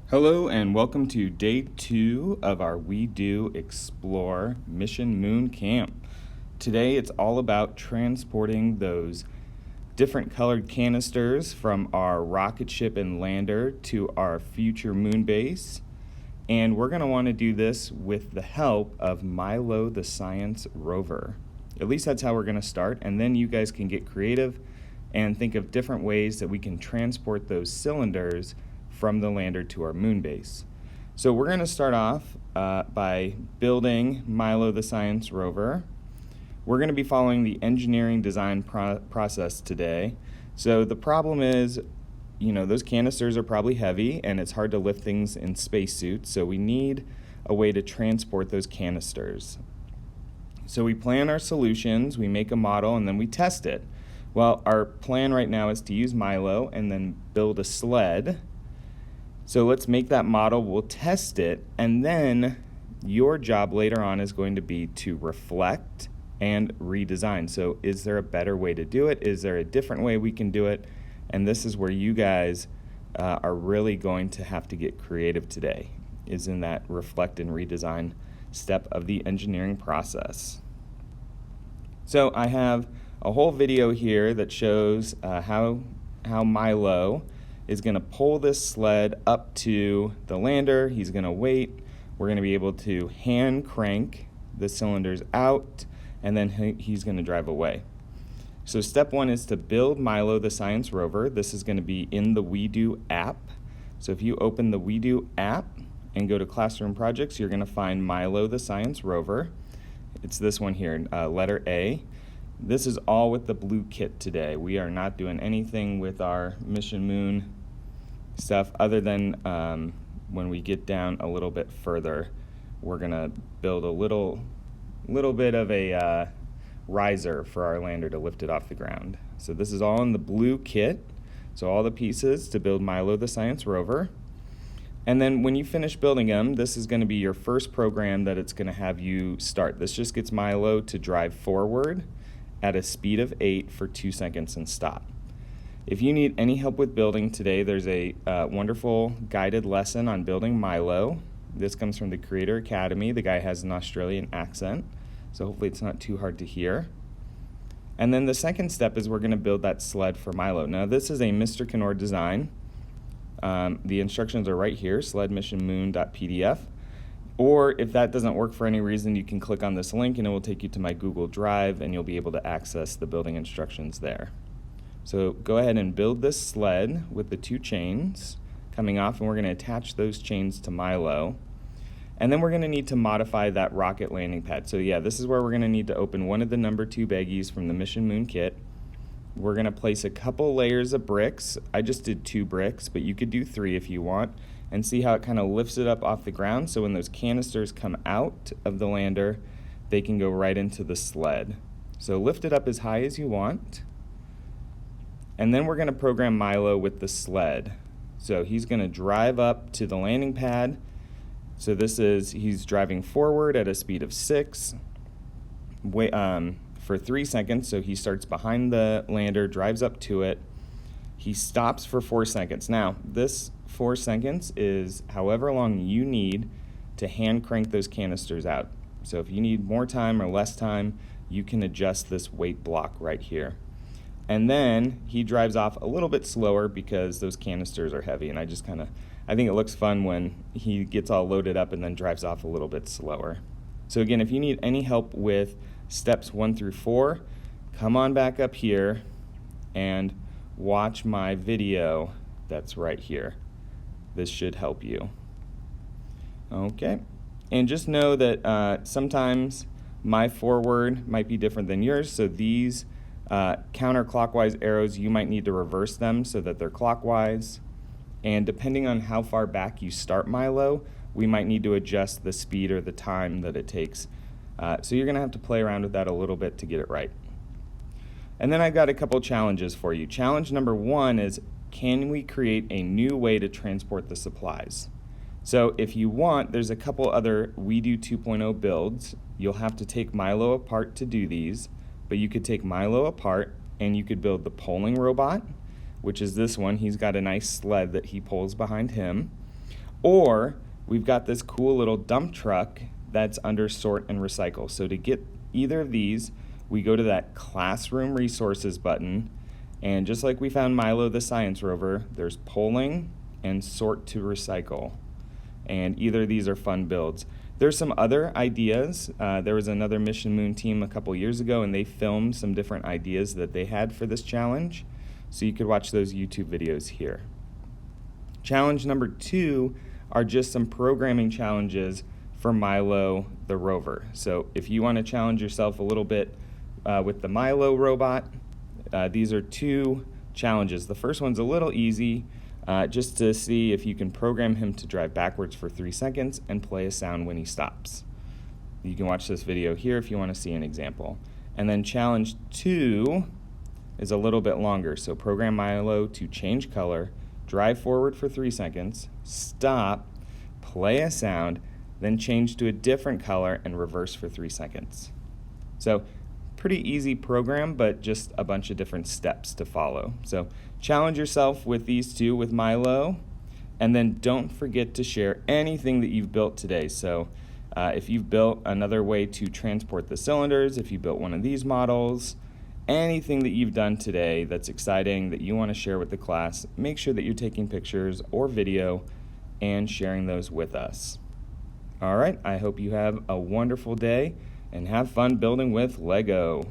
Hello and welcome to day 2 of our We Do Explore Mission Moon Camp. Today it's all about transporting those different colored canisters from our rocket ship and lander to our future moon base. And we're going to want to do this with the help of Milo the Science Rover. At least that's how we're going to start, and then you guys can get creative and think of different ways that we can transport those cylinders from the lander to our moon base. So we're going to start off by building Milo the Science Rover. We're going to be following the engineering design process today. So the problem is, those canisters are probably heavy and it's hard to lift things in spacesuits, so we need a way to transport those canisters. So we plan our solutions, we make a model, and then we test it. Well, our plan right now is to use Milo and then build a sled. So let's make that model, we'll test it, and then your job later on is going to be to reflect and redesign. So is there a better way to do it? Is there a different way we can do it? And this is where you guys are really going to have to get creative today, is in that reflect and redesign step of the engineering process. So I have a whole video here that shows how Milo is going to pull this sled up to the lander. He's going to wait. We're going to be able to hand crank the cylinders out, and then he's going to drive away. So step 1 is to build Milo the Science Rover. This is going to be in the We Do app. So if you open the We Do app and go to Classroom Projects, you're going to find Milo the Science Rover. It's this one here, letter A. This is all with the blue kit today. We are not doing anything with our Mission Moon stuff other than when we get down a little bit further, we're gonna build a little bit of a riser for our lander to lift it off the ground. So this is all in the blue kit. So all the pieces to build Milo the Science Rover. And then when you finish building them, this is going to be your first program that it's going to have you start. This just gets Milo to drive forward at a speed of 8 for 2 seconds and stop. If you need any help with building today, there's a wonderful guided lesson on building Milo. This comes from the Creator Academy. The guy has an Australian accent, so hopefully it's not too hard to hear. And then the second step is we're going to build that sled for Milo. Now this is a Mr. Knorr design. The instructions are right here, sledmissionmoon.pdf. Or if that doesn't work for any reason, you can click on this link and it will take you to my Google Drive and you'll be able to access the building instructions there. So go ahead and build this sled with the 2 chains coming off, and we're going to attach those chains to Milo. And then we're going to need to modify that rocket landing pad. So yeah, this is where we're going to need to open one of the number 2 baggies from the Mission Moon kit. We're going to place a couple layers of bricks. I just did 2 bricks, but you could do 3 if you want, and see how it kind of lifts it up off the ground, so when those canisters come out of the lander, they can go right into the sled. So lift it up as high as you want. And then we're going to program Milo with the sled. So he's going to drive up to the landing pad. So he's driving forward at a speed of 6 for 3 seconds. So he starts behind the lander, drives up to it. He stops for 4 seconds. Now, this 4 seconds is however long you need to hand crank those canisters out. So if you need more time or less time, you can adjust this weight block right here. And then he drives off a little bit slower because those canisters are heavy, and I think it looks fun when he gets all loaded up and then drives off a little bit slower. So again, if you need any help with steps 1 through 4, come on back up here and watch my video that's right here. This should help you. Okay, and just know that sometimes my forward might be different than yours, so these counterclockwise arrows, you might need to reverse them so that they're clockwise. And depending on how far back you start Milo, we might need to adjust the speed or the time that it takes. So you're going to have to play around with that a little bit to get it right. And then I've got a couple challenges for you. Challenge number 1 is, can we create a new way to transport the supplies? So if you want, there's a couple other We Do 2.0 builds. You'll have to take Milo apart to do these. But you could take Milo apart and you could build the polling robot, which is this one. He's got a nice sled that he pulls behind him. Or we've got this cool little dump truck that's under sort and recycle. So to get either of these, we go to that classroom resources button, and just like we found Milo the science rover, there's polling and sort to recycle. And either of these are fun builds. There's some other ideas. There was another Mission Moon team a couple years ago, and they filmed some different ideas that they had for this challenge. So you could watch those YouTube videos here. Challenge number 2 are just some programming challenges for Milo the rover. So if you want to challenge yourself a little bit with the Milo robot, these are 2 challenges. The first one's a little easy, just to see if you can program him to drive backwards for 3 seconds and play a sound when he stops. You can watch this video here if you want to see an example. And then challenge 2 is a little bit longer. So program Milo to change color, drive forward for 3 seconds, stop, play a sound, then change to a different color and reverse for 3 seconds. So pretty easy program, but just a bunch of different steps to follow. So challenge yourself with these 2 with Milo, and then don't forget to share anything that you've built today. So if you've built another way to transport the cylinders, if you built one of these models, anything that you've done today that's exciting that you want to share with the class, make sure that you're taking pictures or video and sharing those with us. All right, I hope you have a wonderful day and have fun building with Lego.